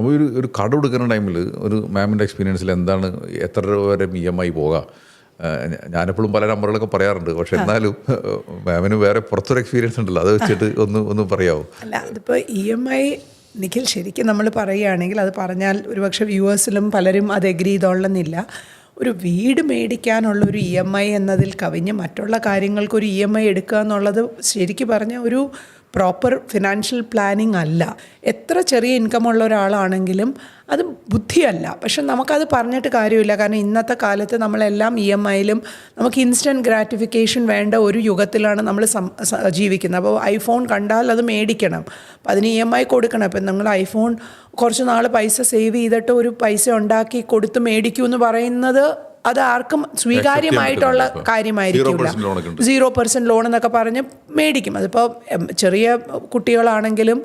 അപ്പോൾ ഒരു കട എടുക്കുന്ന ടൈമിൽ ഒരു മാമിൻ്റെ എക്സ്പീരിയൻസിൽ എന്താണ് എത്ര രൂപ വരെ EMI പോകാം? ഞാനെപ്പോഴും പല നമ്പറുകളൊക്കെ പറയാറുണ്ട്, പക്ഷെ എന്നാലും മാമിന് വേറെ പുറത്തൊരു എക്സ്പീരിയൻസ് ഉണ്ടല്ലോ, അത് വെച്ചിട്ട് ഒന്ന് പറയാമോ? അല്ല, അതിപ്പോൾ EMI നിഖിൽ ശരിക്കും നമ്മൾ പറയുകയാണെങ്കിൽ അത് പറഞ്ഞാൽ ഒരുപക്ഷെ വ്യൂവേഴ്സിലും പലരും അത് എഗ്രി ചെയ്തോളണമെന്നില്ല. ഒരു വീട് മേടിക്കാനുള്ള ഒരു EMI എന്നതിൽ കവിഞ്ഞ് മറ്റുള്ള കാര്യങ്ങൾക്കൊരു EMI എടുക്കുക എന്നുള്ളത് ശരിക്കും പറഞ്ഞാൽ ഒരു പ്രോപ്പർ ഫിനാൻഷ്യൽ പ്ലാനിങ് അല്ല. എത്ര ചെറിയ ഇൻകം ഉള്ള ഒരാളാണെങ്കിലും അത് ബുദ്ധിയല്ല. പക്ഷെ നമുക്കത് പറഞ്ഞിട്ട് കാര്യമില്ല. കാരണം ഇന്നത്തെ കാലത്ത് നമ്മളെല്ലാം EMIയിലും നമുക്ക് ഇൻസ്റ്റൻറ്റ് ഗ്രാറ്റിഫിക്കേഷൻ വേണ്ട ഒരു യുഗത്തിലാണ് നമ്മൾ ജീവിക്കുന്നത്. അപ്പോൾ ഐഫോൺ കണ്ടാൽ അത് മേടിക്കണം, അപ്പോൾ അതിന് EMI കൊടുക്കണം. ഇപ്പം നിങ്ങൾ ഐഫോൺ കുറച്ച് നാൾ പൈസ സേവ് ചെയ്തിട്ട് ഒരു പൈസ ഉണ്ടാക്കി കൊടുത്ത് മേടിക്കൂ എന്ന് പറയുന്നത് അത് ആർക്കും സ്വീകാര്യമായിട്ടുള്ള കാര്യമായിരിക്കില്ല. 0% ലോൺ എന്നൊക്കെ പറഞ്ഞ് മേടിക്കും. അതിപ്പോൾ ചെറിയ കുട്ടികളാണെങ്കിലും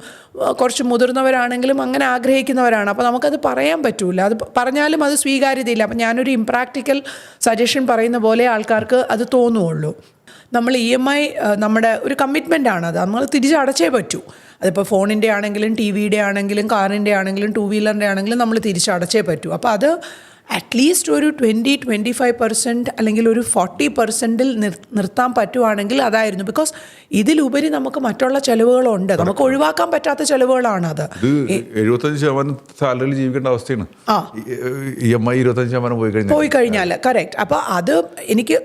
കുറച്ച് മുതിർന്നവരാണെങ്കിലും അങ്ങനെ ആഗ്രഹിക്കുന്നവരാണ്. അപ്പോൾ നമുക്കത് പറയാൻ പറ്റില്ല. അത് പറഞ്ഞാലും അത് സ്വീകാര്യതയില്ല. അപ്പോൾ ഞാനൊരു ഇംപ്രാക്ടിക്കൽ സജഷൻ പറയുന്ന പോലെ ആൾക്കാർക്ക് അത് തോന്നുകയുള്ളൂ. നമ്മൾ EMI നമ്മുടെ ഒരു കമ്മിറ്റ്മെൻ്റ് ആണത്, നമ്മൾ തിരിച്ചടച്ചേ പറ്റൂ. അതിപ്പോൾ ഫോണിൻ്റെ ആണെങ്കിലും TV-യുടെ ആണെങ്കിലും കാറിൻ്റെ ആണെങ്കിലും 2 വീലറിൻ്റെ ആണെങ്കിലും നമ്മൾ തിരിച്ചടച്ചേ പറ്റൂ. അപ്പോൾ അത് അറ്റ്ലീസ്റ്റ് ഒരു 20-25% അല്ലെങ്കിൽ ഒരു 40%-ൽ നിർത്താൻ പറ്റുവാണെങ്കിൽ അതായിരുന്നു. ബിക്കോസ് ഇതിലുപരി നമുക്ക് മറ്റുള്ള ചിലവുകളുണ്ട്, നമുക്ക് ഒഴിവാക്കാൻ പറ്റാത്ത ചിലവുകളാണ് അത്. 75% സാലറിയിൽ ജീവിക്കേണ്ട അവസ്ഥയാണ്. EMI 25% പോയി കഴിഞ്ഞാൽ കറക്റ്റ്. അപ്പോൾ അത് എനിക്ക്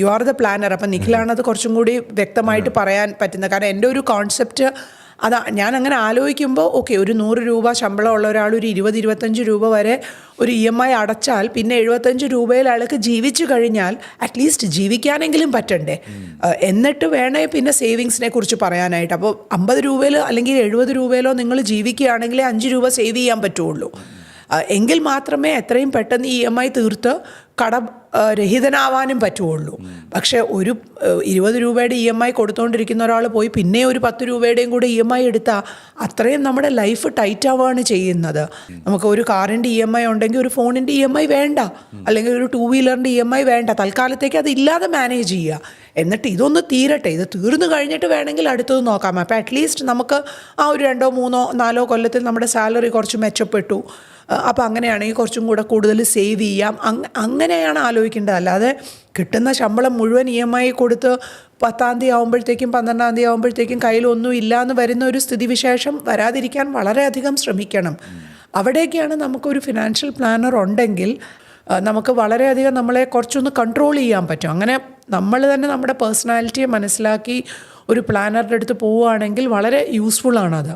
യു ആർ ദ പ്ലാനർ. അപ്പം നിഖിലാണ് അത് കുറച്ചും കൂടി വ്യക്തമായിട്ട് പറയാൻ പറ്റുന്നത്. കാരണം എൻ്റെ ഒരു കോൺസെപ്റ്റ് അതാ. ഞാൻ അങ്ങനെ ആലോചിക്കുമ്പോൾ ഓക്കെ, ഒരു 100 രൂപ ശമ്പളമുള്ള ഒരാൾ ഒരു 20-25 രൂപ വരെ ഒരു EMI അടച്ചാൽ പിന്നെ 75 രൂപയിൽ അയാൾക്ക് ജീവിച്ചു കഴിഞ്ഞാൽ അറ്റ്ലീസ്റ്റ് ജീവിക്കാനെങ്കിലും പറ്റണ്ടേ? എന്നിട്ട് വേണേ പിന്നെ സേവിങ്സിനെ കുറിച്ച് പറയാനായിട്ട്. അപ്പോൾ 50 രൂപയിൽ അല്ലെങ്കിൽ 70 രൂപയിലോ നിങ്ങൾ ജീവിക്കുകയാണെങ്കിലേ 5 രൂപ സേവ് ചെയ്യാൻ പറ്റുള്ളൂ. എങ്കിൽ മാത്രമേ എത്രയും പെട്ടെന്ന് EMI തീർത്ത് കടരഹിതനാവാനും പറ്റുള്ളൂ. പക്ഷേ ഒരു 20 രൂപയുടെ EMI കൊടുത്തുകൊണ്ടിരിക്കുന്ന ഒരാൾ പോയി പിന്നെ ഒരു 10 രൂപയുടെയും കൂടെ EMI എടുത്താൽ അത്രയും നമ്മുടെ ലൈഫ് ടൈറ്റ് ആവുകയാണ് ചെയ്യുന്നത്. നമുക്ക് ഒരു കാറിൻ്റെ EMI ഉണ്ടെങ്കിൽ ഒരു ഫോണിൻ്റെ EMI വേണ്ട, അല്ലെങ്കിൽ ഒരു 2 വീലറിൻ്റെ EMI വേണ്ട. തൽക്കാലത്തേക്ക് അത് ഇല്ലാതെ മാനേജ് ചെയ്യുക. എന്നിട്ട് ഇതൊന്ന് തീരട്ടെ, ഇത് തീർന്നു കഴിഞ്ഞിട്ട് വേണമെങ്കിൽ അടുത്തത് നോക്കാം. അപ്പോൾ അറ്റ്ലീസ്റ്റ് നമുക്ക് ആ ഒരു 2-3-4 കൊല്ലത്തിൽ നമ്മുടെ സാലറി കുറച്ച് മെച്ചപ്പെട്ടു. അപ്പോൾ അങ്ങനെയാണെങ്കിൽ കുറച്ചും കൂടെ കൂടുതൽ സേവ് ചെയ്യാം. അങ്ങനെയാണ് ആലോചിക്കേണ്ടത്. അല്ലാതെ കിട്ടുന്ന ശമ്പളം മുഴുവൻ EMI കൊടുത്ത് 10-ാം തീയതി ആകുമ്പോഴത്തേക്കും 12-ാം തീയതി ആകുമ്പോഴത്തേക്കും കയ്യിലൊന്നും ഇല്ലയെന്ന് വരുന്ന ഒരു സ്ഥിതിവിശേഷം വരാതിരിക്കാൻ വളരെയധികം ശ്രമിക്കണം. അവിടേക്കാണ് നമുക്കൊരു ഫിനാൻഷ്യൽ പ്ലാനർ ഉണ്ടെങ്കിൽ നമുക്ക് വളരെയധികം നമ്മളെ കുറച്ചൊന്ന് കൺട്രോൾ ചെയ്യാൻ പറ്റും. അങ്ങനെ നമ്മൾ തന്നെ നമ്മുടെ പേഴ്സണാലിറ്റിയെ മനസ്സിലാക്കി ഒരു പ്ലാനറുടെ അടുത്ത് പോവുകയാണെങ്കിൽ വളരെ യൂസ്ഫുള്ളാണത്.